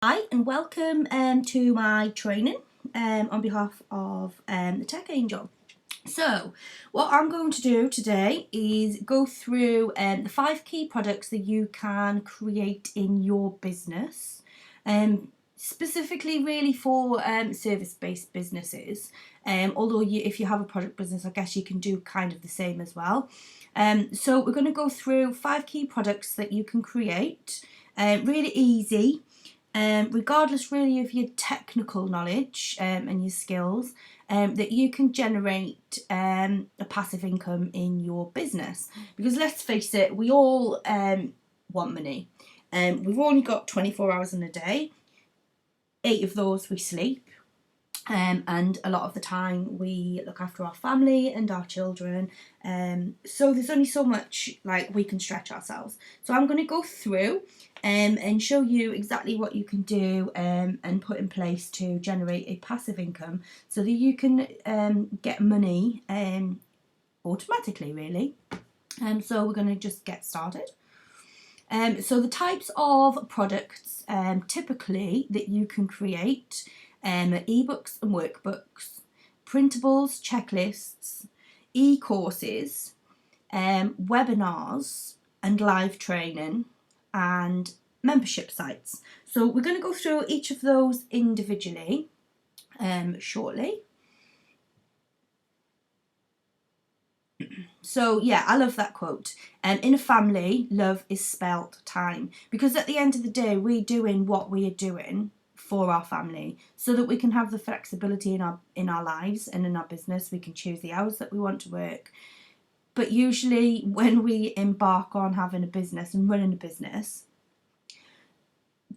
Hi and welcome to my training on behalf of the Tech Angel. So what I'm going to do today is go through the 5 key products that you can create in your business, specifically really for service-based businesses, although if you have a product business, I guess you can do kind of the same as well. So we're going to go through 5 key products that you can create, really easy. Regardless really of your technical knowledge and your skills, that you can generate a passive income in your business. Because let's face it, we all want money. We've only got 24 hours in a day. 8 of those we sleep. And a lot of the time we look after our family and our children, so there's only so much we can stretch ourselves. So I'm going to go through and show you exactly what you can do and put in place to generate a passive income so that you can get money automatically really. So we're going to just get started. So the types of products typically that you can create ebooks and workbooks, printables, checklists, e-courses, webinars and live training and membership sites. So we're going to go through each of those individually shortly. So yeah, I love that quote. In a family, love is spelt time, because at the end of the day, we're doing what we are doing for our family so that we can have the flexibility in our lives and in our business. We can choose the hours that we want to work. But usually when we embark on having a business and running a business,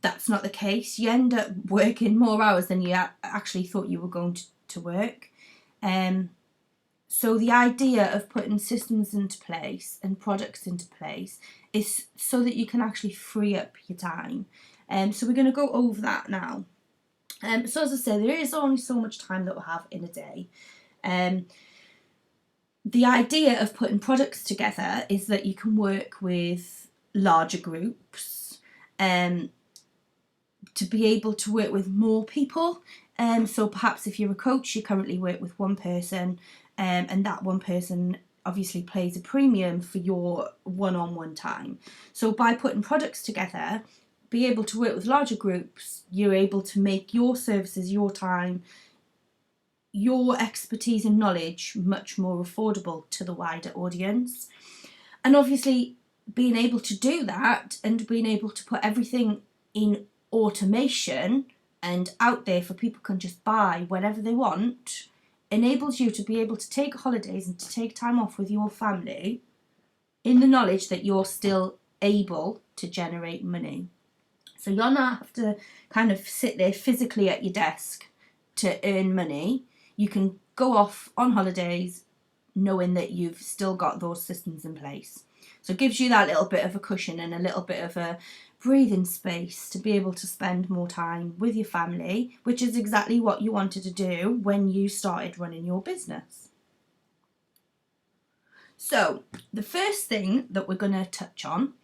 that's not the case. You end up working more hours than you actually thought you were going to work. So the idea of putting systems into place and products into place is so that you can actually free up your time. So we're going to go over that now. So as I said, there is only so much time that we'll have in a day. The idea of putting products together is that you can work with larger groups to be able to work with more people. So perhaps if you're a coach, you currently work with one person, and that one person obviously pays a premium for your one-on-one time. So by putting products together, be able to work with larger groups, you're able to make your services, your time, your expertise and knowledge much more affordable to the wider audience. And obviously being able to do that and being able to put everything in automation and out there for people can just buy whenever they want, enables you to be able to take holidays and to take time off with your family in the knowledge that you're still able to generate money. So you'll not have to kind of sit there physically at your desk to earn money. You can go off on holidays knowing that you've still got those systems in place. So it gives you that little bit of a cushion and a little bit of a breathing space to be able to spend more time with your family, which is exactly what you wanted to do when you started running your business. So the first thing that we're going to touch on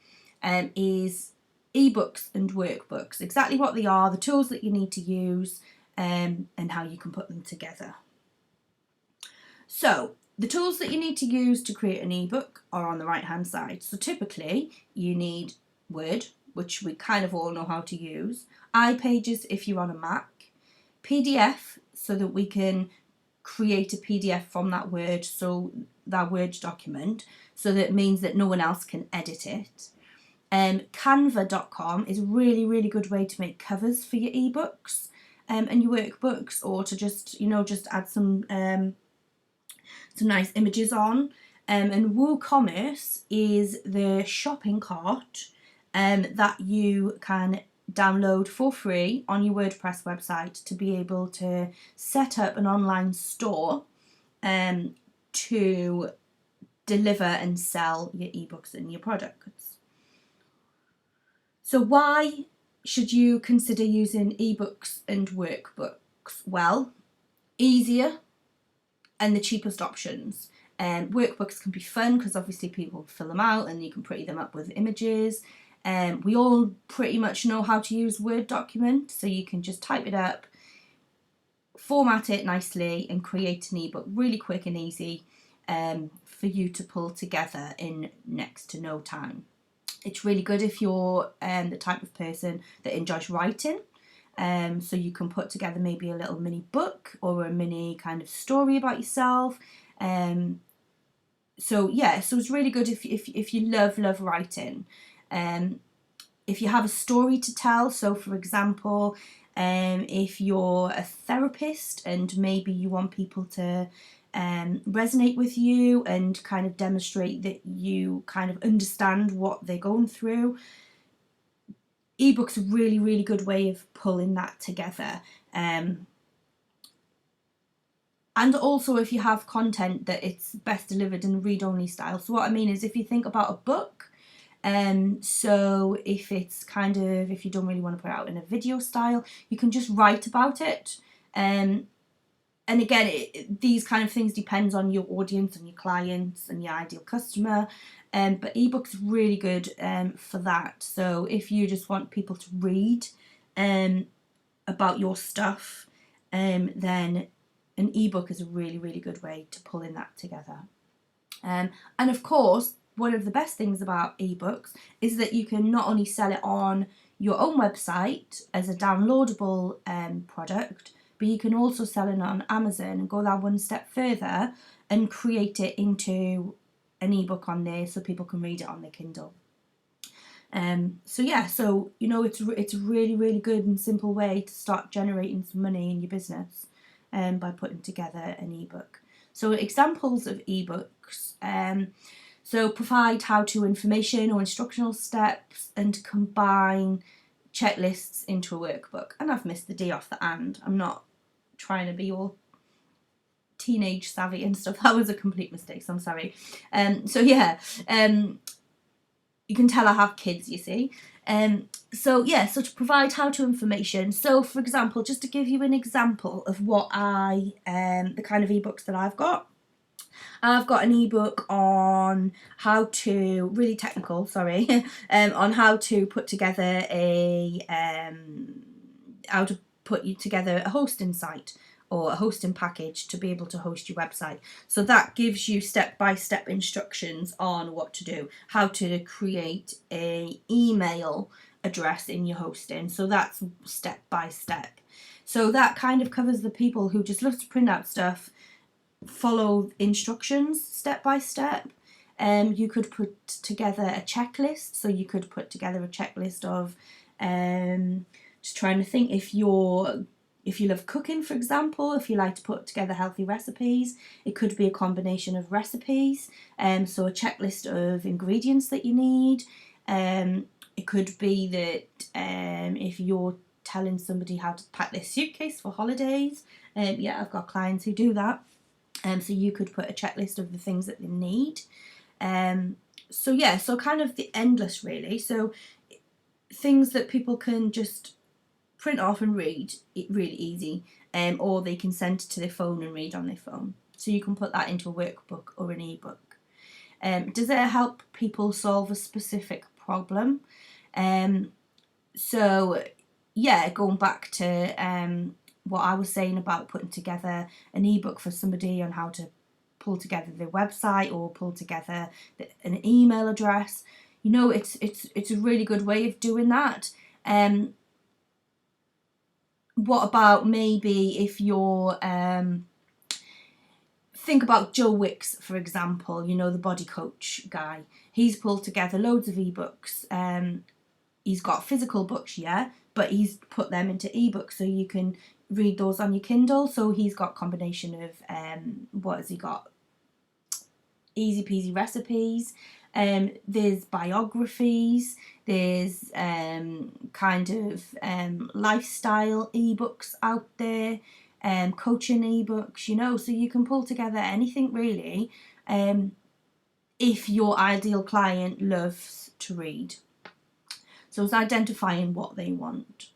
is ebooks and workbooks, exactly what they are, the tools that you need to use, and how you can put them together. So the tools that you need to use to create an ebook are on the right hand side. So typically you need Word, which we kind of all know how to use, iPages if you're on a Mac, PDF so that we can create a PDF from that Word, so that Word document, so that it means that no one else can edit it. Canva.com is a really good way to make covers for your ebooks and your workbooks, or to just add some nice images on. And WooCommerce is the shopping cart that you can download for free on your WordPress website to be able to set up an online store to deliver and sell your ebooks and your products. So why should you consider using ebooks and workbooks? Well, easier and the cheapest options. Workbooks can be fun because obviously people fill them out and you can pretty them up with images. We all pretty much know how to use Word document, so you can just type it up, format it nicely and create an ebook really quick and easy for you to pull together in next to no time. It's really good if you're the type of person that enjoys writing. So you can put together maybe a little mini book or a mini kind of story about yourself. So it's really good if you love writing. If you have a story to tell, so for example, if you're a therapist and maybe you want people to resonate with you and kind of demonstrate that you kind of understand what they're going through, ebooks are a really good way of pulling that together. And also if you have content that it's best delivered in read-only style. So what I mean is, if you think about a book, so if it's kind of, if you don't really want to put it out in a video style, you can just write about it. And again, these kind of things depends on your audience and your clients and your ideal customer. But ebooks are really good for that. So if you just want people to read about your stuff, then an ebook is a really good way to pull in that together. And of course, one of the best things about ebooks is that you can not only sell it on your own website as a downloadable product, but you can also sell it on Amazon and go that one step further and create it into an ebook on there so people can read it on their Kindle. So you know, it's a really good and simple way to start generating some money in your business by putting together an ebook. So examples of ebooks. So provide how-to information or instructional steps and combine checklists into a workbook. And I've missed the D off the and. I'm not trying to be all teenage savvy and stuff. That was a complete mistake, so I'm sorry. You can tell I have kids, you see. So to provide how-to information. So for example, just to give you an example of what the kind of ebooks that I've got an ebook on how to, really technical, sorry, on how to put together together a hosting site or a hosting package to be able to host your website. So that gives you step-by-step instructions on what to do, how to create an email address in your hosting. So that's step by step. So that kind of covers the people who just love to print out stuff, follow instructions step by step. You could put together a checklist. So you could put together a checklist of, just trying to think, if you love cooking, for example, if you like to put together healthy recipes, it could be a combination of recipes. So a checklist of ingredients that you need. It could be that if you're telling somebody how to pack their suitcase for holidays, I've got clients who do that. So you could put a checklist of the things that they need. So kind of the endless, really. So things that people can just print off and read, really easy, or they can send to their phone and read on their phone. So you can put that into a workbook or an ebook. Does it help people solve a specific problem? Going back to what I was saying about putting together an ebook for somebody on how to pull together their website or pull together an email address, you know, it's a really good way of doing that. What about maybe if you're think about Joe Wicks, for example, you know, the body coach guy. He's pulled together loads of ebooks. He's got physical books, but he's put them into ebooks so you can read those on your Kindle. So he's got a combination of what has he got? Easy peasy recipes. There's biographies. There's kind of lifestyle ebooks out there. Coaching ebooks, you know, so you can pull together anything really, if your ideal client loves to read. So it's identifying what they want.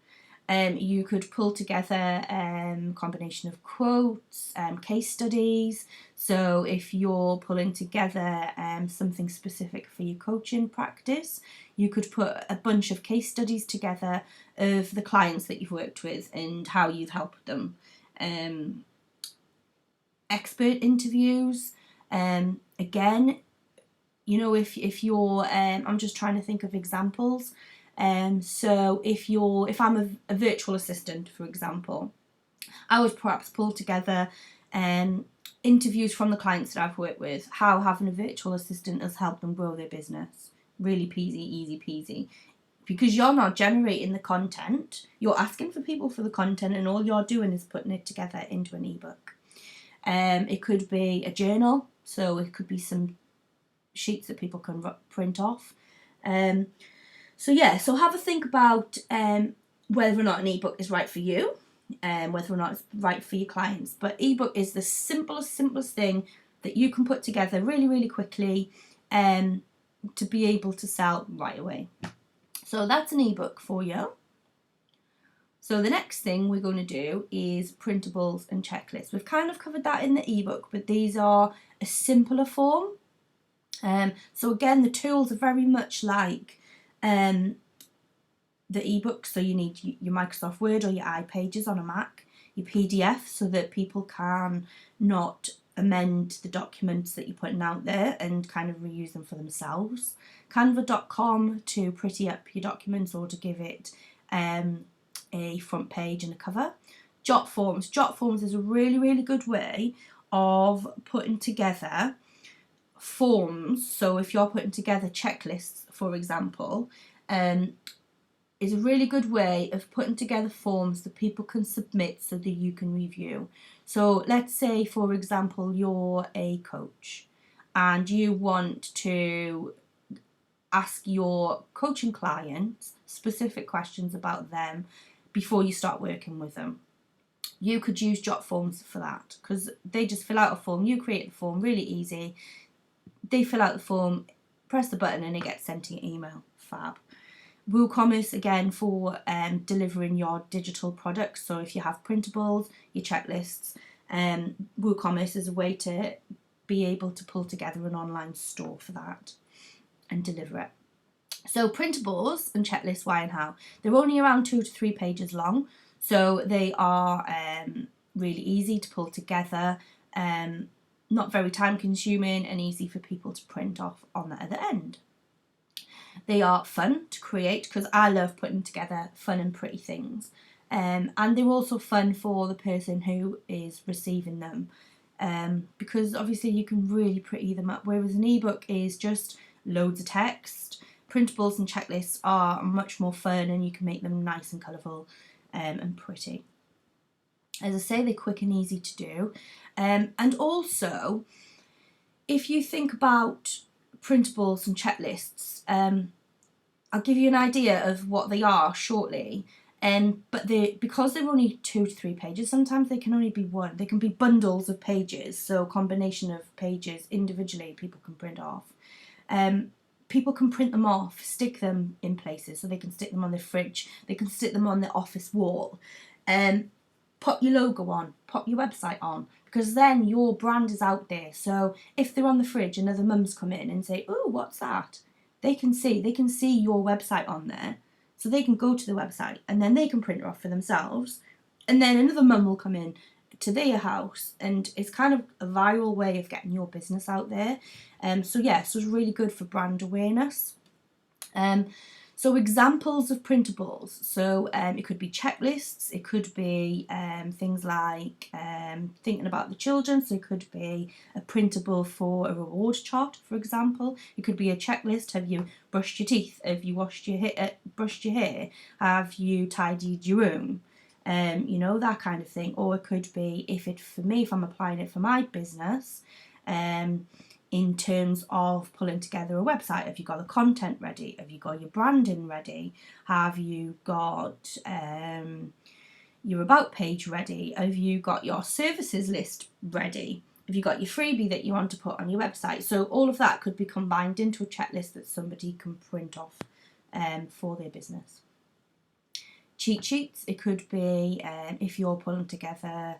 You could pull together a combination of quotes, case studies. So if you're pulling together something specific for your coaching practice, you could put a bunch of case studies together of the clients that you've worked with and how you've helped them. Expert interviews. Again, you know, if you're, I'm just trying to think of examples. So if I'm a virtual assistant, for example, I would perhaps pull together interviews from the clients that I've worked with, how having a virtual assistant has helped them grow their business. Really peasy, easy peasy. Because you're not generating the content, you're asking for people for the content, and all you're doing is putting it together into an ebook. It could be a journal, so it could be some sheets that people can print off. So have a think about whether or not an ebook is right for you, and whether or not it's right for your clients. But ebook is the simplest thing that you can put together really, really quickly to be able to sell right away. So that's an ebook for you. So the next thing we're going to do is printables and checklists. We've kind of covered that in the ebook, but these are a simpler form. So again, the tools are very much like the ebook. So you need your Microsoft Word or your iPages on a Mac, your PDF so that people can not amend the documents that you're putting out there and kind of reuse them for themselves. Canva.com to pretty up your documents or to give it a front page and a cover. Jot forms. Jot forms is a really, really good way of putting together forms. So if you're putting together checklists, for example, is a really good way of putting together forms that people can submit so that you can review. So let's say, for example, you're a coach and you want to ask your coaching clients specific questions about them before you start working with them. You could use Jot forms for that because they just fill out a form. You create the form, really easy. They fill out the form, press the button, and it gets sent to your email. Fab. WooCommerce, again, for delivering your digital products. So if you have printables, your checklists, WooCommerce is a way to be able to pull together an online store for that and deliver it. So printables and checklists, why and how. They're only around 2 to 3 pages long, so they are really easy to pull together, not very time consuming, and easy for people to print off on the other end. They are fun to create because I love putting together fun and pretty things, and they're also fun for the person who is receiving them, because obviously you can really pretty them up, whereas an ebook is just loads of text. Printables and checklists are much more fun and you can make them nice and colourful and pretty. As I say, they're quick and easy to do. And also, if you think about printables and checklists, I'll give you an idea of what they are shortly. But because they're only 2 to 3 pages, sometimes they can only be one. They can be bundles of pages, so a combination of pages individually people can print off. People can print them off, stick them in places, so they can stick them on the fridge, they can stick them on the office wall, pop your logo on, pop your website on, because then your brand is out there. So if they're on the fridge and other mums come in and say, "Oh, what's that?" They can see your website on there, so they can go to the website and then they can print it off for themselves, and then another mum will come in to their house, and it's kind of a viral way of getting your business out there. So it's really good for brand awareness. So examples of printables. So it could be checklists. It could be things like thinking about the children. So it could be a printable for a reward chart, for example. It could be a checklist. Have you brushed your teeth? Have you brushed your hair? Have you tidied your room? That kind of thing. Or it could be, if I'm applying it for my business, in terms of pulling together a website. Have you got the content ready? Have you got your branding ready? Have you got your about page ready? Have you got your services list ready? Have you got your freebie that you want to put on your website? So all of that could be combined into a checklist that somebody can print off for their business. cheat sheets. It could be if you're pulling together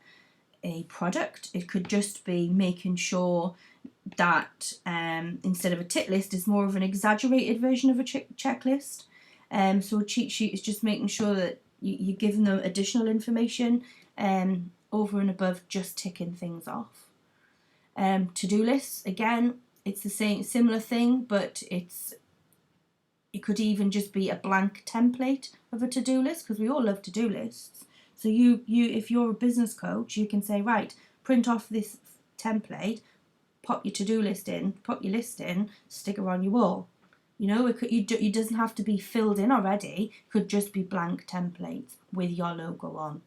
a product. It could just be making sure that instead of a tick list, it's more of an exaggerated version of a checklist. So a cheat sheet is just making sure that you're giving them additional information over and above just ticking things off. To-do lists, again, it's the similar thing, but it could even just be a blank template of a to-do list, because we all love to-do lists. So you if you're a business coach, you can say, right, print off this template, pop your to-do list in, pop your list in, stick it on your wall. You know, it doesn't have to be filled in already. It could just be blank templates with your logo on.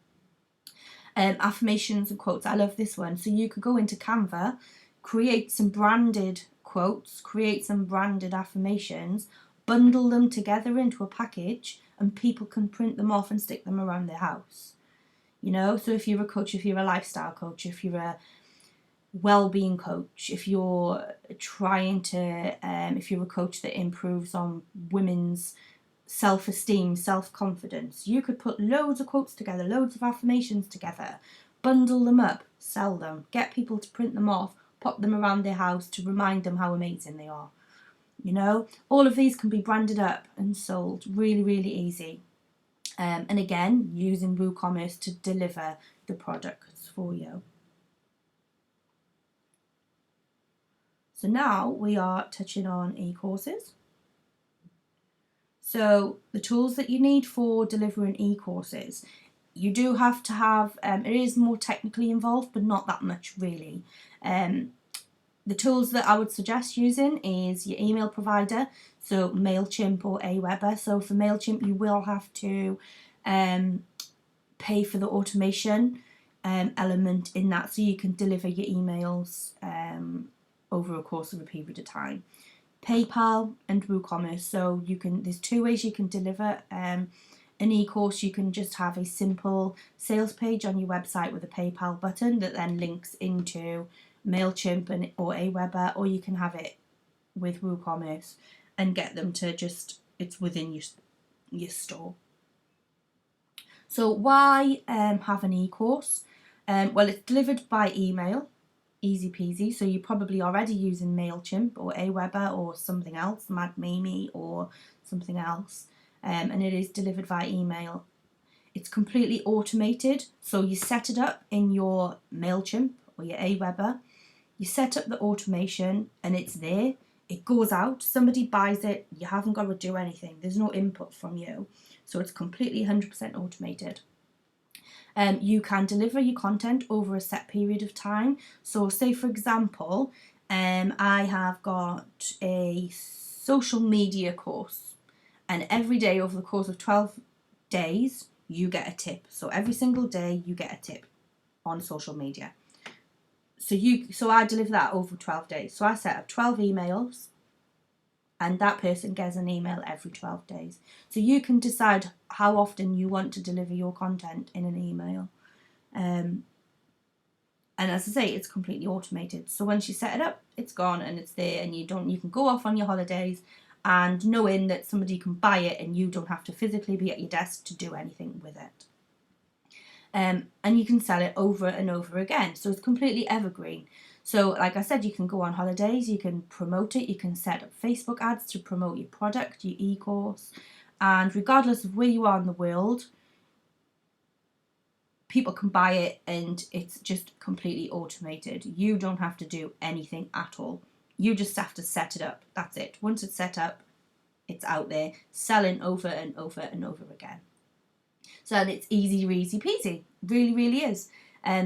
Affirmations and quotes. I love this one. So you could go into Canva, create some branded quotes, create some branded affirmations, bundle them together into a package, and people can print them off and stick them around their house. You know, so if you're a coach, if you're a lifestyle coach, if you're a well-being coach, if you're trying to, if you're a coach that improves on women's self-esteem, self-confidence, you could put loads of quotes together, loads of affirmations together, bundle them up, sell them, get people to print them off, pop them around their house to remind them how amazing they are. You know, all of these can be branded up and sold really, really easy. And again, using WooCommerce to deliver the products for you. So now we are touching on e-courses. So the tools that you need for delivering e-courses, you do have to have, it is more technically involved, but not that much really. The tools that I would suggest using is your email provider, so MailChimp or Aweber. So for MailChimp, you will have to pay for the automation element in that, so you can deliver your emails over a course of a period of time. PayPal and WooCommerce. So there's two ways you can deliver an e-course. You can just have a simple sales page on your website with a PayPal button that then links into MailChimp or Aweber, or you can have it with WooCommerce and get them to it's within your store. So why have an e-course? Well, it's delivered by email, easy peasy. So you're probably already using MailChimp or Aweber or something else, MadMimi or something else, and it is delivered via email. It's completely automated, so you set it up in your MailChimp or your Aweber. You set up the automation and it's there. It goes out, somebody buys it, you haven't got to do anything. There's no input from you. So it's completely 100% automated. You can deliver your content over a set period of time. So say for example, I have got a social media course, and every day over the course of 12 days, you get a tip. So every single day you get a tip on social media. So I deliver that over 12 days. So I set up 12 emails, and that person gets an email every 12 days. So you can decide how often you want to deliver your content in an email. And as I say, it's completely automated. So once you set it up, it's gone and it's there, and you can go off on your holidays and knowing that somebody can buy it and you don't have to physically be at your desk to do anything with it. And you can sell it over and over again. So it's completely evergreen. So like I said, you can go on holidays, you can promote it, you can set up Facebook ads to promote your product, your e-course, and regardless of where you are in the world, people can buy it, and it's just completely automated. You don't have to do anything at all. You just have to set it up. That's it. Once it's set up, it's out there, selling over and over and over again. So it's easy peasy, really, really is.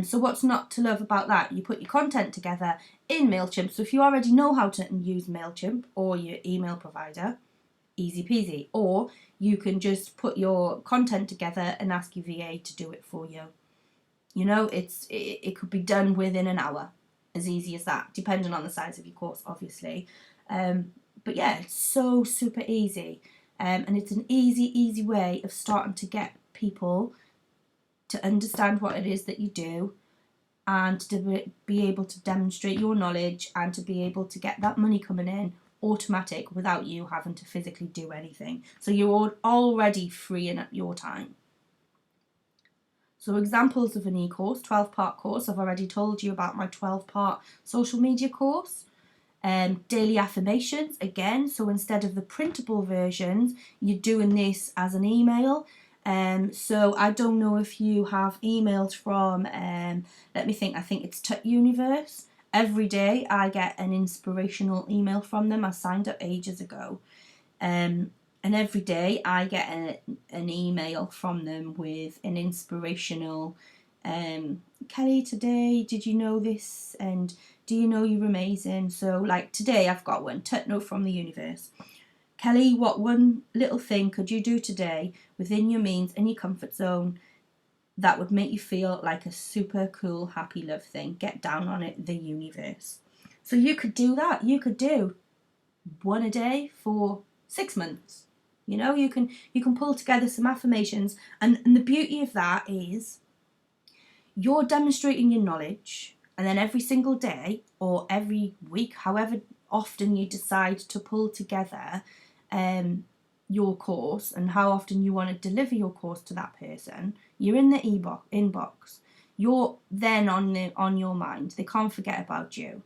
So what's not to love about that? You put your content together in MailChimp. So if you already know how to use MailChimp or your email provider, easy peasy. Or you can just put your content together and ask your VA to do it for you. You know, it could be done within an hour, as easy as that, depending on the size of your course, obviously. But yeah, it's so super easy. And it's an easy way of starting to get people to understand what it is that you do, and to be able to demonstrate your knowledge, and to be able to get that money coming in automatic without you having to physically do anything. So you're already freeing up your time. So examples of an e-course, 12-part course. I've already told you about my 12-part social media course. Daily affirmations, again, so instead of the printable versions, you're doing this as an email. So I don't know if you have emails from, let me think, I think it's Universe. Every day I get an inspirational email from them. I signed up ages ago. And every day I get an email from them with an inspirational, Kelly, today, did you know this? And do you know you're amazing? So like today I've got one, note from the universe. Kelly, what one little thing could you do today within your means and your comfort zone that would make you feel like a super cool, happy love thing? Get down on it, the universe. So you could do that. You could do one a day for 6 months. You know, you can pull together some affirmations, and the beauty of that is you're demonstrating your knowledge, and then every single day or every week, however often you decide to pull together your course and how often you want to deliver your course to that person, you're in the inbox. You're then on your mind. They can't forget about you.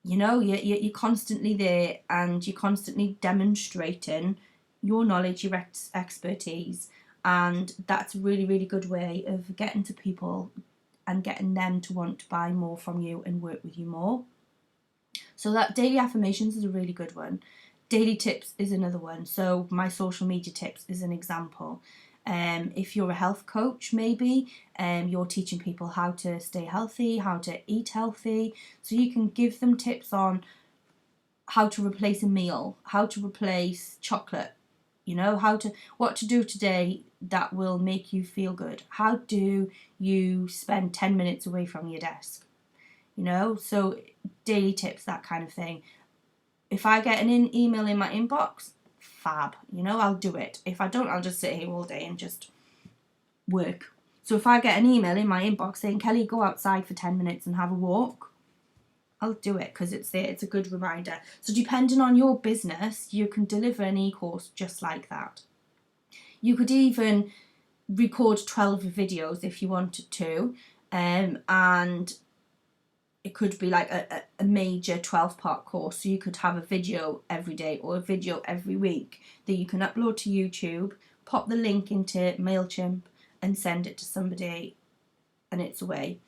You know, you're constantly there, and you're constantly demonstrating your knowledge, your expertise, and that's a really, really good way of getting to people and getting them to want to buy more from you and work with you more. So that daily affirmations is a really good one. Daily tips is another one. So my social media tips is an example. If you're a health coach, maybe you're teaching people how to stay healthy, how to eat healthy. So you can give them tips on how to replace a meal, how to replace chocolate, you know, what to do today that will make you feel good. How do you spend 10 minutes away from your desk? You know, so daily tips, that kind of thing. If I get an email in my inbox, fab, you know, I'll do it. If I don't, I'll just sit here all day and just work. So if I get an email in my inbox saying, Kelly, go outside for 10 minutes and have a walk, I'll do it because it's there. It's a good reminder. So depending on your business, you can deliver an e-course just like that. You could even record 12 videos if you wanted to, and it could be like a major 12-part course. So you could have a video every day or a video every week that you can upload to YouTube, pop the link into MailChimp and send it to somebody, and it's away.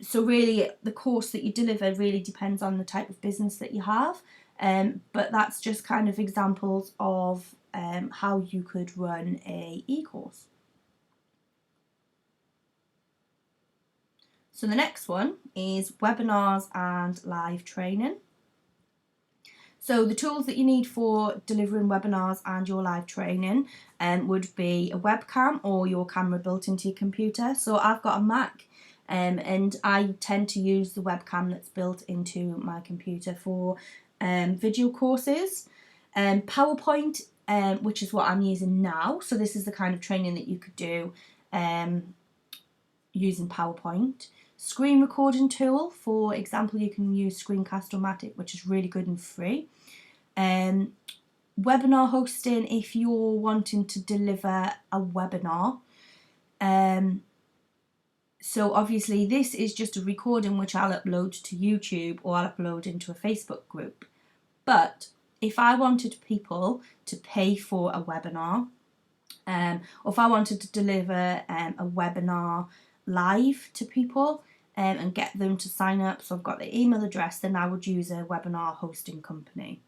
So really the course that you deliver really depends on the type of business that you have. But that's just kind of examples of how you could run a e-course. So the next one is webinars and live training. So the tools that you need for delivering webinars and your live training would be a webcam or your camera built into your computer. So I've got a Mac and I tend to use the webcam that's built into my computer for video courses. PowerPoint, which is what I'm using now. So this is the kind of training that you could do using PowerPoint. Screen recording tool, for example, you can use Screencast-O-Matic, which is really good and free. Webinar hosting, if you're wanting to deliver a webinar. So obviously this is just a recording which I'll upload to YouTube or I'll upload into a Facebook group. But if I wanted people to pay for a webinar, or if I wanted to deliver a webinar live to people and get them to sign up, so I've got their email address, then I would use a webinar hosting company.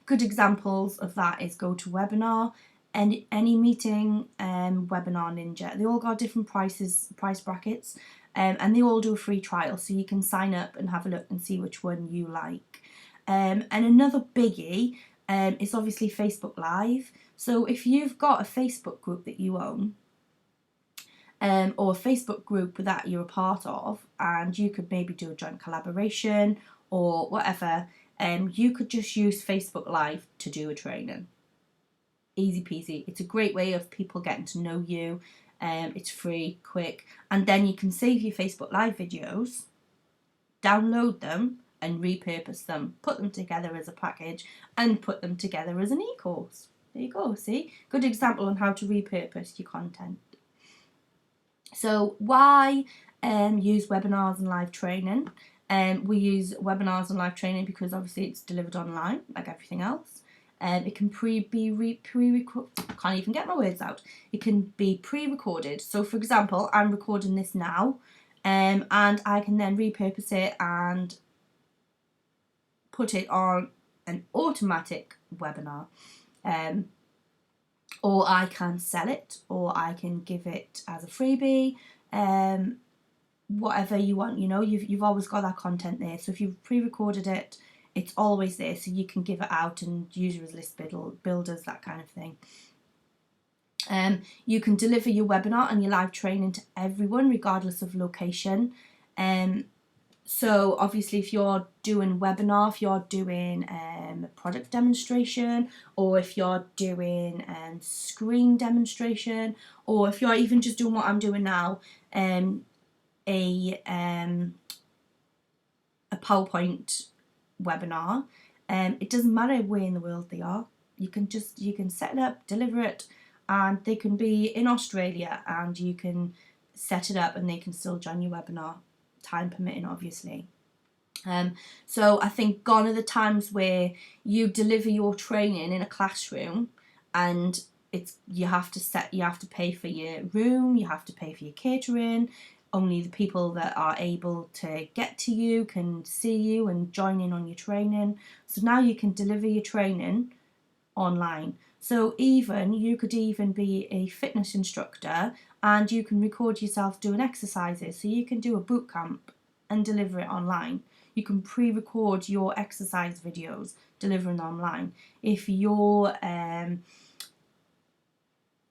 Good examples of that is GoToWebinar, and AnyMeeting, Webinar Ninja. They all got different price brackets, and they all do a free trial, so you can sign up and have a look and see which one you like. And another biggie is obviously Facebook Live. So if you've got a Facebook group that you own, or a Facebook group that you're a part of, and you could maybe do a joint collaboration or whatever, you could just use Facebook Live to do a training. Easy peasy. It's a great way of people getting to know you. It's free, quick, and then you can save your Facebook Live videos, download them and repurpose them, put them together as a package and put them together as an e-course. There you go, see? Good example on how to repurpose your content. So why use webinars and live training? We use webinars and live training because obviously it's delivered online, like everything else. It can I can't even get my words out. It can be pre-recorded. So for example, I'm recording this now, and I can then repurpose it and put it on an automatic webinar. Or I can sell it, or I can give it as a freebie, whatever you want. You know, you've always got that content there. So if you've pre-recorded it, it's always there, so you can give it out and use it as list builders, that kind of thing. You can deliver your webinar and your live training to everyone, regardless of location. So obviously if you're doing webinar, if you're doing a product demonstration, or if you're doing screen demonstration, or if you're even just doing what I'm doing now, a PowerPoint webinar, it doesn't matter where in the world they are. You can set it up, deliver it, and they can be in Australia, and you can set it up and they can still join your webinar, time permitting, obviously. So I think gone are the times where you deliver your training in a classroom and you have to pay for your room, you have to pay for your catering. Only the people that are able to get to you can see you and join in on your training. So now you can deliver your training online. So you could even be a fitness instructor and you can record yourself doing exercises. So you can do a boot camp and deliver it online. You can pre-record your exercise videos, delivering online. If you're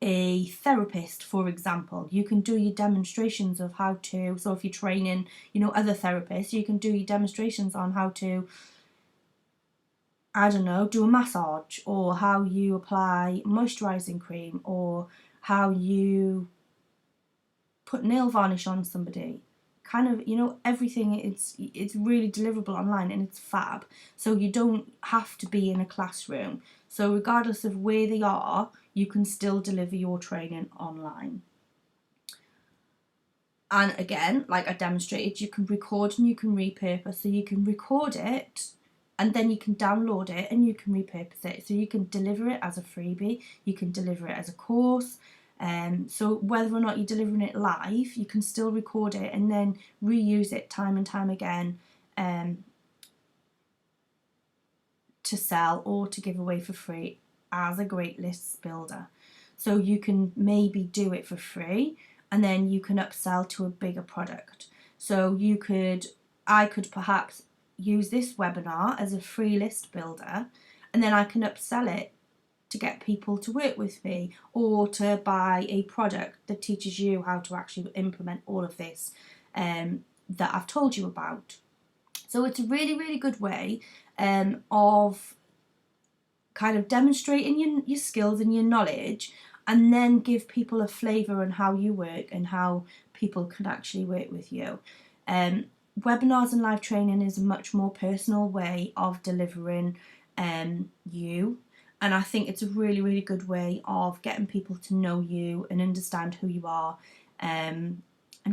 a therapist, for example, you can do your demonstrations of how to, so if you're training, other therapists, you can do your demonstrations on how to, I don't know, do a massage, or how you apply moisturising cream, or how you put nail varnish on somebody. Kind of, everything, it's really deliverable online, and it's fab. So you don't have to be in a classroom. So regardless of where they are, you can still deliver your training online. And again, like I demonstrated, you can record and you can repurpose. So you can record it and then you can download it and you can repurpose it. So you can deliver it as a freebie, you can deliver it as a course. So whether or not you're delivering it live, you can still record it and then reuse it time and time again to sell or to give away for free as a great list builder. So you can maybe do it for free and then you can upsell to a bigger product. So I could perhaps use this webinar as a free list builder, and then I can upsell it to get people to work with me, or to buy a product that teaches you how to actually implement all of this that I've told you about. So it's a really, really good way of kind of demonstrating your skills and your knowledge, and then give people a flavour on how you work and how people can actually work with you. Webinars and live training is a much more personal way of delivering you. And I think it's a really, really good way of getting people to know you and understand who you are, and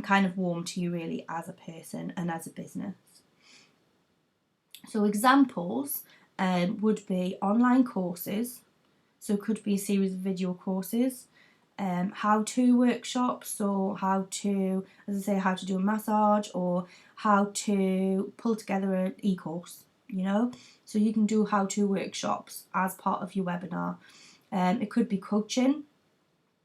kind of warm to you really as a person and as a business. So examples would be online courses. So it could be a series of video courses, how-to workshops, or how to do a massage, or how to pull together an e-course. So you can do how-to workshops as part of your webinar. It could be coaching.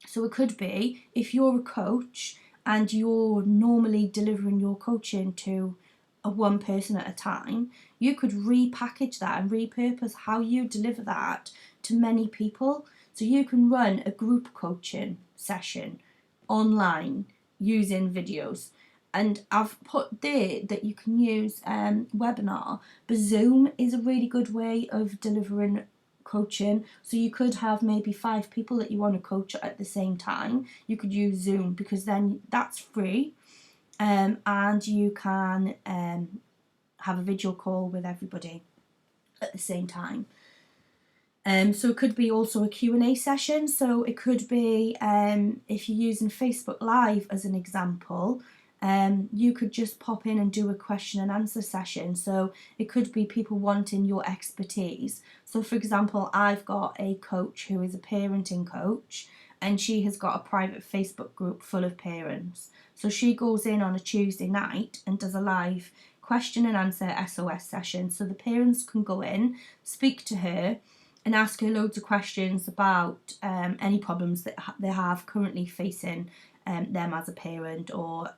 So it could be, if you're a coach and you're normally delivering your coaching to one person at a time, you could repackage that and repurpose how you deliver that to many people. So you can run a group coaching session online using videos. And I've put there that you can use webinar, but Zoom is a really good way of delivering coaching. So you could have maybe 5 people that you want to coach at the same time. You could use Zoom, because then that's free, and you can have a video call with everybody at the same time. So it could be also a Q&A session. So it could be, if you're using Facebook Live as an example, you could just pop in and do a question and answer session. So it could be people wanting your expertise. So for example, I've got a coach who is a parenting coach, and she has got a private Facebook group full of parents. So she goes in on a Tuesday night and does a live question and answer SOS session. So the parents can go in, speak to her, and ask her loads of questions about any problems that they have currently facing them as a parent, or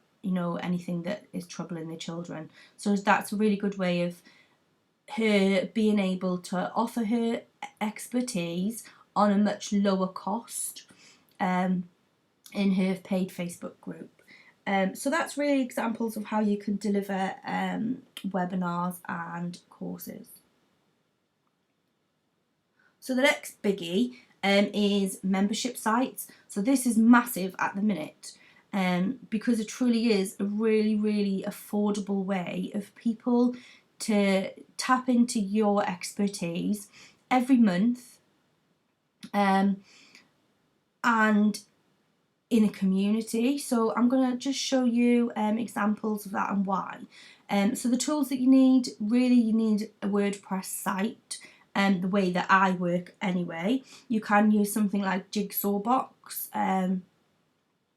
anything that is troubling their children. So that's a really good way of her being able to offer her expertise on a much lower cost in her paid Facebook group. So that's really examples of how you can deliver webinars and courses. So the next biggie is membership sites. So this is massive at the minute, because it truly is a really, really affordable way of people to tap into your expertise every month, and in a community. So I'm going to just show you examples of that and why. So the tools that you need, really you need a WordPress site, and the way that I work anyway. You can use something like Jigsaw Box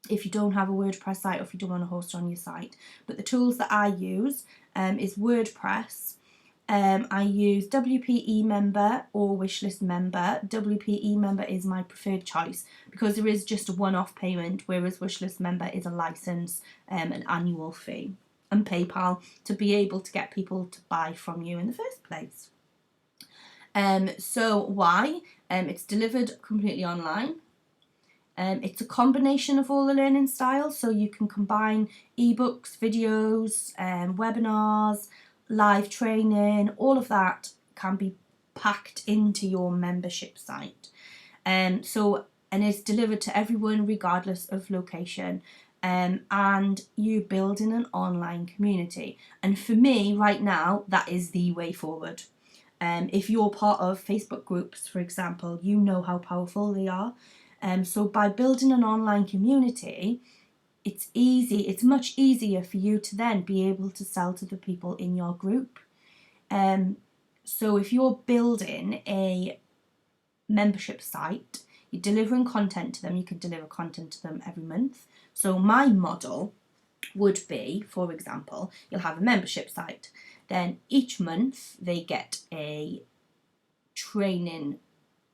if you don't have a WordPress site, or if you don't want to host on your site. But the tools that I use is WordPress. I use WP Member or Wishlist Member. WP Member is my preferred choice because there is just a one-off payment, whereas Wishlist Member is a license, an annual fee, and PayPal to be able to get people to buy from you in the first place. So why? It's delivered completely online. It's a combination of all the learning styles, so you can combine ebooks, videos, webinars, live training. All of that can be packed into your membership site. And it's delivered to everyone regardless of location. And you build in an online community. And for me right now, that is the way forward. If you're part of Facebook groups, for example, you know how powerful they are. So by building an online community, it's much easier for you to then be able to sell to the people in your group. So if you're building a membership site, you're delivering content to them, you can deliver content to them every month. So my model would be, for example, you'll have a membership site. Then each month they get a training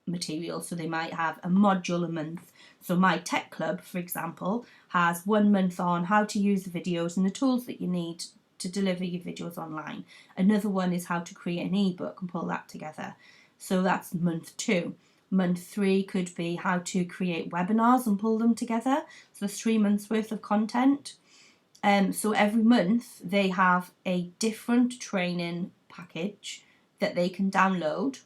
material, so they might have a module a month. So my tech club, for example, has 1 month on how to use the videos and the tools that you need to deliver your videos online. Another one is how to create an ebook and pull that together. So that's month 2. Month 3 could be how to create webinars and pull them together. So there's 3 months worth of content. So every month they have a different training package that they can download.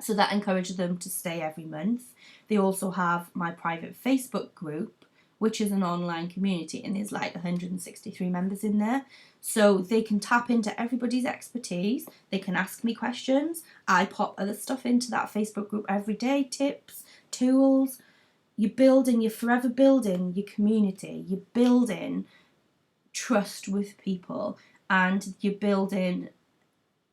So that encourages them to stay every month. They also have my private Facebook group, which is an online community, and there's like 163 members in there. So they can tap into everybody's expertise. They can ask me questions. I pop other stuff into that Facebook group every day, tips, tools. You're forever building your community. You're building trust with people, and you're building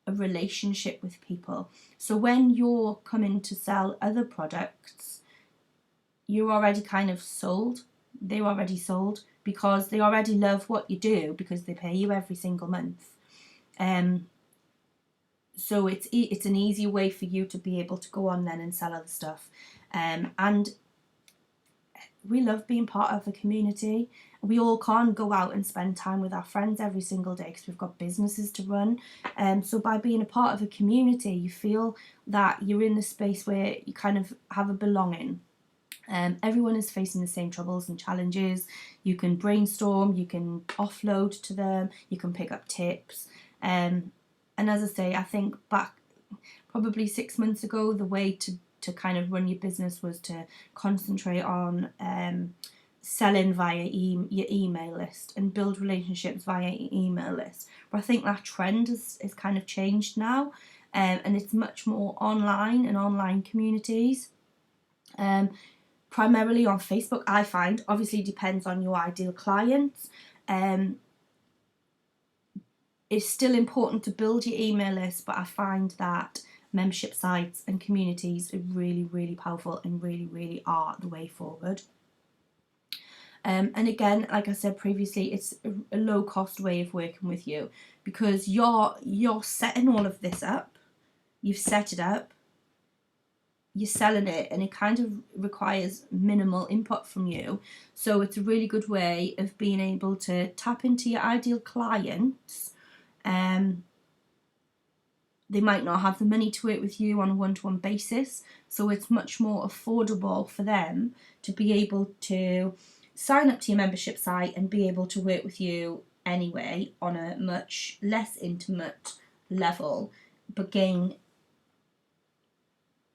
a relationship with people. So when you're coming to sell other products, you're already kind of sold. They're already sold because they already love what you do because they pay you every single month. So it's an easy way for you to be able to go on then and sell other stuff. And we love being part of a community. We all can't go out and spend time with our friends every single day because we've got businesses to run. So by being a part of a community, you feel that you're in the space where you kind of have a belonging. Everyone is facing the same troubles and challenges. You can brainstorm, you can offload to them, you can pick up tips. And as I say, I think back probably 6 months ago, the way to kind of run your business was to concentrate on selling via your email list and build relationships via your email list. But I think that trend is kind of changed now. and it's much more online and online communities. Primarily on Facebook, I find. Obviously depends on your ideal clients. It's still important to build your email list, but I find that membership sites and communities are really, really powerful and really, really are the way forward. And again, like I said previously, it's a low cost way of working with you, because you're setting all of this up, you've set it up, you're selling it, and it kind of requires minimal input from you. So it's a really good way of being able to tap into your ideal clients. They might not have the money to work with you on a one-to-one basis, so it's much more affordable for them to be able to sign up to your membership site and be able to work with you anyway on a much less intimate level, but gain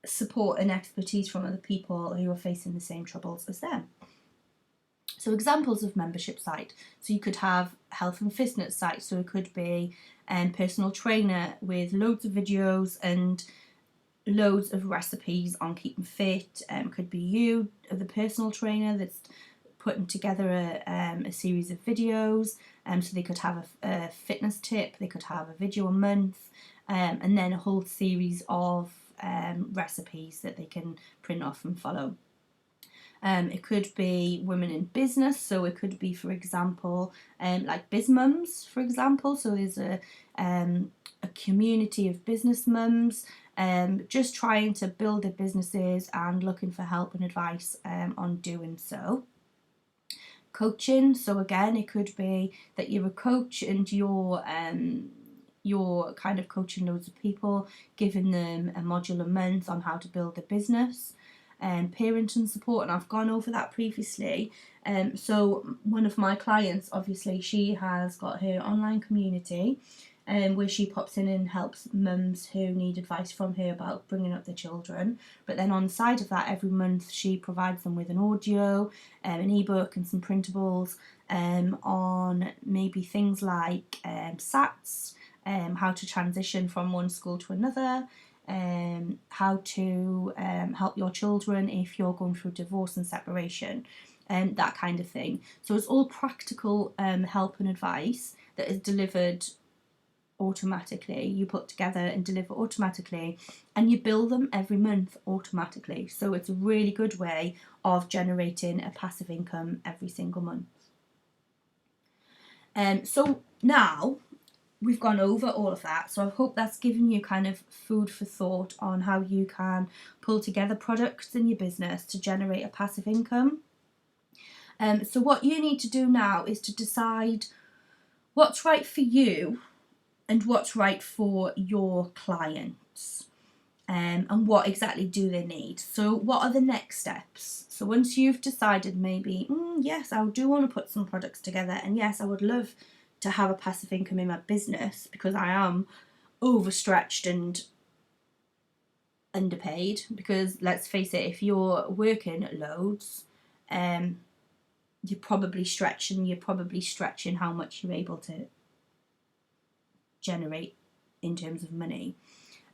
support and expertise from other people who are facing the same troubles as them. So examples of membership site. So you could have health and fitness sites. So it could be personal trainer with loads of videos and loads of recipes on keeping fit. Could be you, the personal trainer, that's putting together a series of videos. So they could have a fitness tip, they could have a video a month, and then a whole series of recipes that they can print off and follow. It could be women in business, so it could be, for example, like biz mums, for example. So there's a community of business mums just trying to build their businesses and looking for help and advice on doing so. Coaching, so again, it could be that you're a coach and you're kind of coaching loads of people, giving them a module a month on how to build a business. Parenting support, and I've gone over that previously. So one of my clients, obviously, she has got her online community where she pops in and helps mums who need advice from her about bringing up their children. But then on the side of that, every month she provides them with an audio, an ebook and some printables on maybe things like SATs, how to transition from one school to another, how to help your children if you're going through divorce and separation, that kind of thing. So it's all practical help and advice that is delivered automatically. You put together and deliver automatically, and you bill them every month automatically. So it's a really good way of generating a passive income every single month. So now we've gone over all of that, so I hope that's given you kind of food for thought on how you can pull together products in your business to generate a passive income. So what you need to do now is to decide what's right for you and what's right for your clients, and what exactly do they need. So what are the next steps? So once you've decided maybe, yes, I do want to put some products together, and yes, I would love to have a passive income in my business because I am overstretched and underpaid, because let's face it, if you're working loads, you're probably stretching how much you're able to generate in terms of money.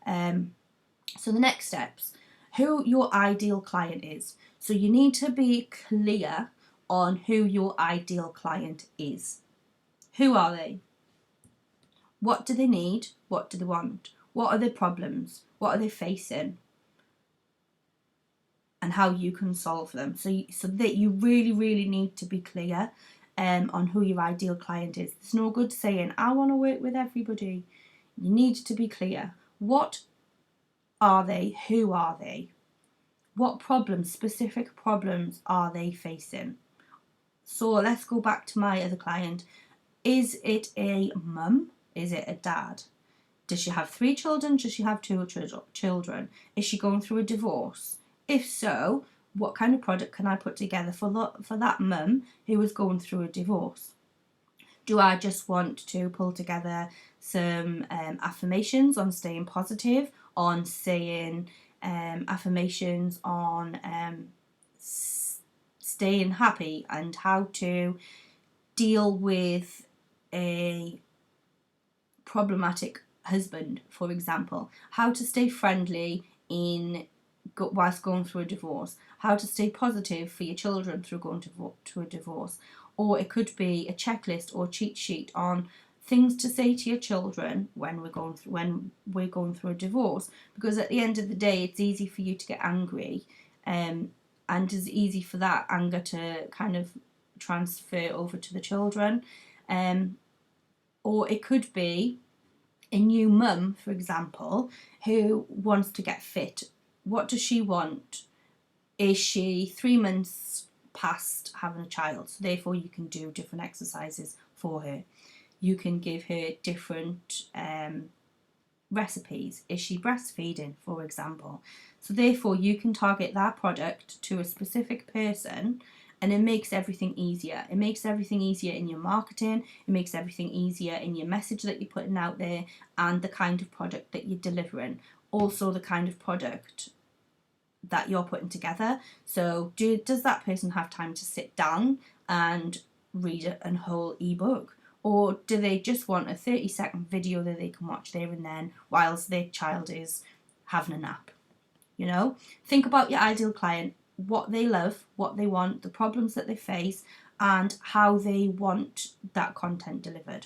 So the next steps, who your ideal client is. So you need to be clear on who your ideal client is. Who are they? What do they need? What do they want? What are their problems? What are they facing? And how you can solve them. So that you really, really need to be clear on who your ideal client is. It's no good saying, I want to work with everybody. You need to be clear. What are they? Who are they? What problems, specific problems, are they facing? So let's go back to my other client. Is it a mum? Is it a dad? Does she have 3 children? Does she have 2 children? Is she going through a divorce? If so, what kind of product can I put together for that mum who is going through a divorce? Do I just want to pull together some affirmations on staying positive, on saying affirmations on staying happy, and how to deal with a problematic husband, for example, how to stay friendly whilst going through a divorce, how to stay positive for your children through going to a divorce, or it could be a checklist or cheat sheet on things to say to your children when we're going through a divorce, because at the end of the day it's easy for you to get angry, and it's easy for that anger to kind of transfer over to the children, or it could be a new mum, for example, who wants to get fit. What does she want? Is she 3 months past having a child? So therefore you can do different exercises for her. You can give her different recipes. Is she breastfeeding, for example? So therefore you can target that product to a specific person, and it makes everything easier. It makes everything easier in your marketing. It makes everything easier in your message that you're putting out there, and the kind of product that you're delivering. Also the kind of product that you're putting together. So does that person have time to sit down and read a whole ebook? Or do they just want a 30-second video that they can watch there and then whilst their child is having a nap? You know, think about your ideal client, what they love, what they want, the problems that they face, and how they want that content delivered.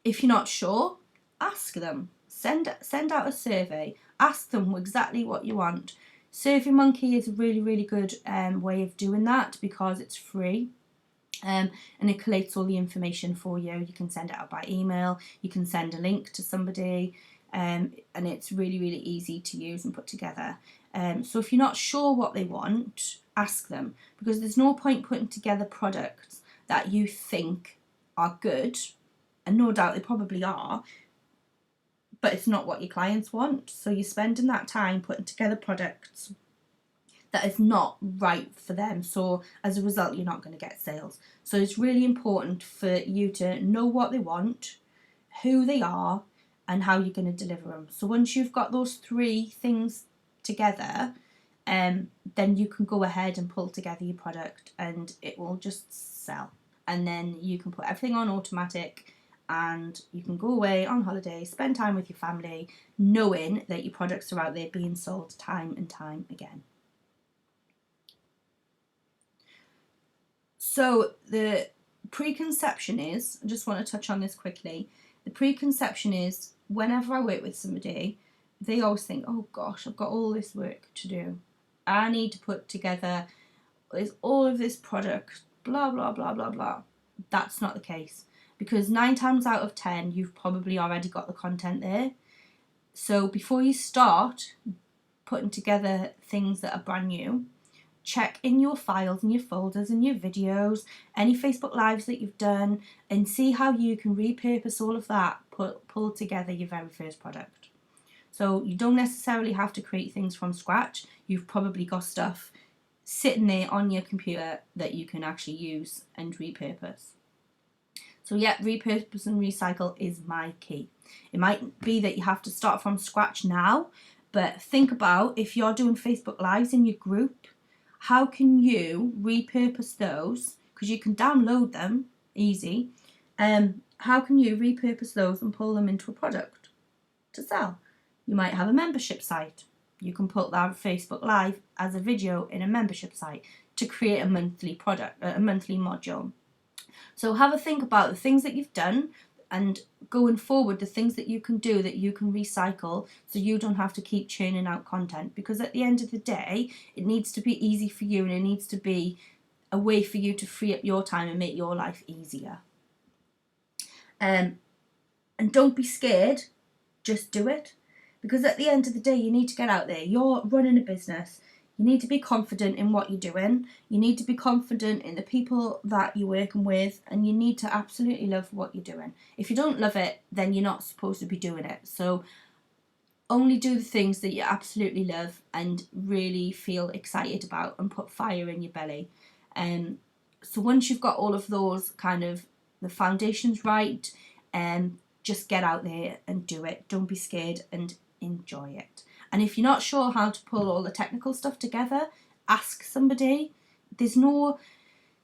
If you're not sure, ask them. Send out a survey. Ask them exactly what you want. SurveyMonkey is a really, really good way of doing that because it's free. And it collates all the information for you. You can send it out by email, you can send a link to somebody, and it's really, really easy to use and put together. So if you're not sure what they want, ask them, because there's no point putting together products that you think are good, and no doubt they probably are, but it's not what your clients want. So you're spending that time putting together products that is not right for them. So as a result, you're not going to get sales. So it's really important for you to know what they want, who they are, and how you're going to deliver them. So once you've got those 3 things together, then you can go ahead and pull together your product and it will just sell. And then you can put everything on automatic and you can go away on holiday, spend time with your family, knowing that your products are out there being sold time and time again. So the preconception is, I just want to touch on this quickly, the preconception is whenever I work with somebody, they always think, oh gosh, I've got all this work to do. I need to put together all of this product, blah, blah, blah, blah, blah. That's not the case, because 9 times out of 10, you've probably already got the content there. So before you start putting together things that are brand new, check in your files and your folders and your videos, any Facebook Lives that you've done, and see how you can repurpose all of that, pull together your very first product. So you don't necessarily have to create things from scratch. You've probably got stuff sitting there on your computer that you can actually use and repurpose. So yeah, repurpose and recycle is my key. It might be that you have to start from scratch now, but think about if you're doing Facebook Lives in your group, how can you repurpose those? Because you can download them, easy. How can you repurpose those and pull them into a product to sell? You might have a membership site. You can put that Facebook Live as a video in a membership site to create a monthly product, a monthly module. So have a think about the things that you've done, and going forward, the things that you can do that you can recycle, so you don't have to keep churning out content. Because at the end of the day, it needs to be easy for you, and it needs to be a way for you to free up your time and make your life easier. And don't be scared, just do it. Because at the end of the day, you need to get out there. You're running a business. You need to be confident in what you're doing. You need to be confident in the people that you're working with, and you need to absolutely love what you're doing. If you don't love it, then you're not supposed to be doing it. So only do the things that you absolutely love and really feel excited about, and put fire in your belly. So once you've got all of those kind of the foundations right, just get out there and do it. Don't be scared and enjoy it. And if you're not sure how to pull all the technical stuff together, ask somebody. There's no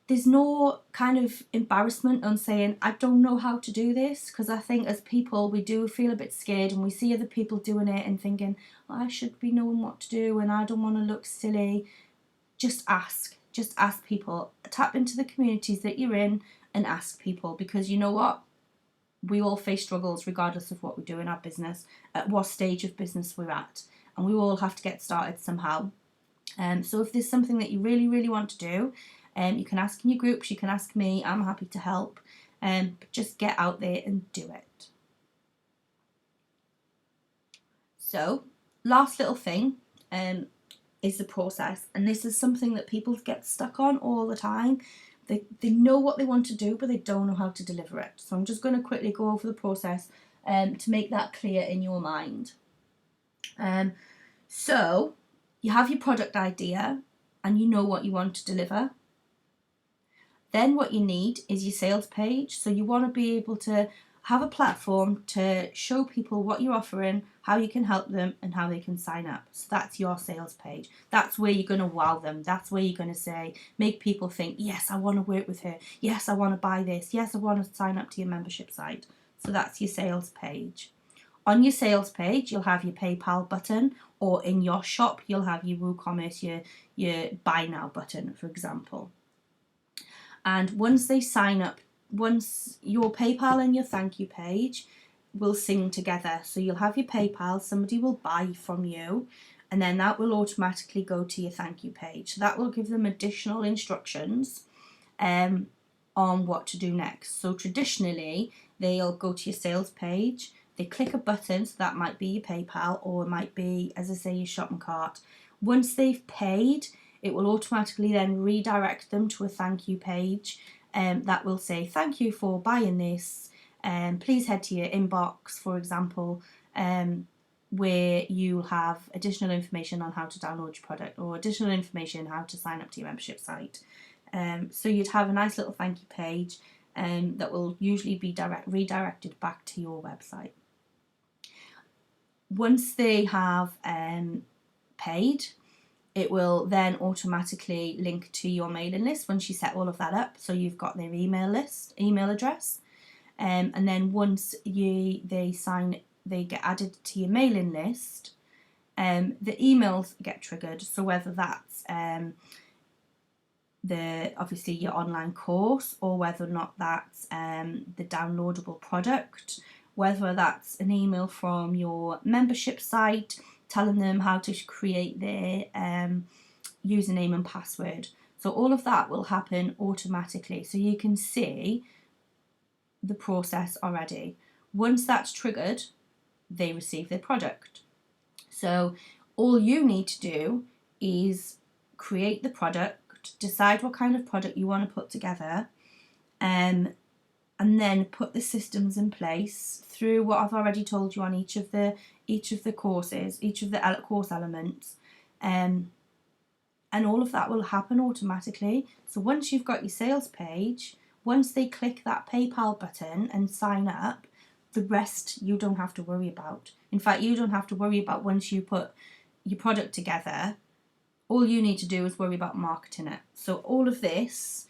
there's no kind of embarrassment on saying, I don't know how to do this, because I think as people we do feel a bit scared and we see other people doing it and thinking, oh, I should be knowing what to do and I don't want to look silly. Just ask people, tap into the communities that you're in and ask people, because you know what? We all face struggles regardless of what we do in our business, at what stage of business we're at, and we all have to get started somehow. So if there's something that you really, really want to do, you can ask in your groups, you can ask me, I'm happy to help. But just get out there and do it. So, last little thing is the process, and this is something that people get stuck on all the time. They know what they want to do, but they don't know how to deliver it. So I'm just going to quickly go over the process to make that clear in your mind. So you have your product idea and you know what you want to deliver. Then what you need is your sales page. So you want to be able to have a platform to show people what you're offering, how you can help them, and how they can sign up. So that's your sales page. That's where you're going to wow them. That's where you're going to say, make people think, yes, I want to work with her. Yes, I want to buy this. Yes, I want to sign up to your membership site. So that's your sales page. On your sales page, you'll have your PayPal button, or in your shop, you'll have your WooCommerce, your Buy Now button, for example. And once they sign up, once your PayPal and your thank you page will sing together. So you'll have your PayPal, somebody will buy from you, and then that will automatically go to your thank you page. So that will give them additional instructions on what to do next. So traditionally, they'll go to your sales page, they click a button, so that might be your PayPal, or it might be, as I say, your shopping cart. Once they've paid, it will automatically then redirect them to a thank you page that will say, thank you for buying this. Please head to your inbox, for example, where you'll have additional information on how to download your product, or additional information how to sign up to your membership site. So you'd have a nice little thank you page that will usually be redirected back to your website. Once they have paid, it will then automatically link to your mailing list once you set all of that up. So you've got their email address, and then once they get added to your mailing list, the emails get triggered. So whether that's obviously your online course, or whether or not that's the downloadable product, whether that's an email from your membership site telling them how to create their username and password. So all of that will happen automatically. So you can see the process already. Once that's triggered, they receive their product. So all you need to do is create the product, decide what kind of product you want to put together, and then put the systems in place through what I've already told you on each of the courses, each of the course elements, and all of that will happen automatically. So once you've got your sales page, once they click that PayPal button and sign up, the rest you don't have to worry about. In fact, you don't have to worry about once you put your product together. All you need to do is worry about marketing it. So all of this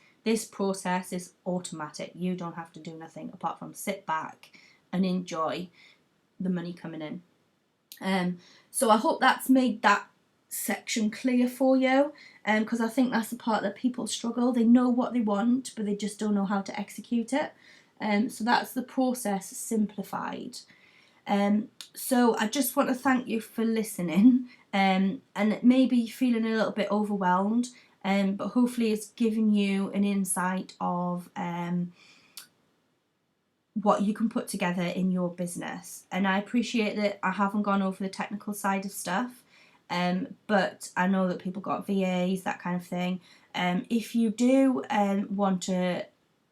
process is automatic. You don't have to do nothing apart from sit back and enjoy the money coming in. So I hope that's made that section clear for you, because I think that's the part that people struggle. They know what they want, but they just don't know how to execute it. So that's the process simplified. So I just want to thank you for listening, and maybe feeling a little bit overwhelmed, but hopefully it's given you an insight of what you can put together in your business. And I appreciate that I haven't gone over the technical side of stuff, but I know that people got VAs, that kind of thing. If you do want to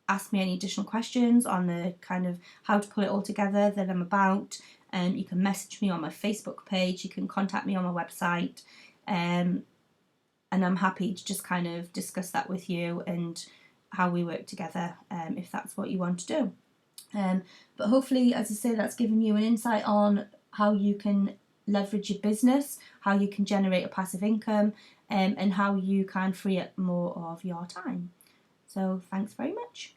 ask me any additional questions on the kind of how to put it all together that I'm about, you can message me on my Facebook page, you can contact me on my website, and I'm happy to just kind of discuss that with you and how we work together, if that's what you want to do. But hopefully, as I say, that's given you an insight on how you can leverage your business, how you can generate a passive income, and how you can free up more of your time. So thanks very much.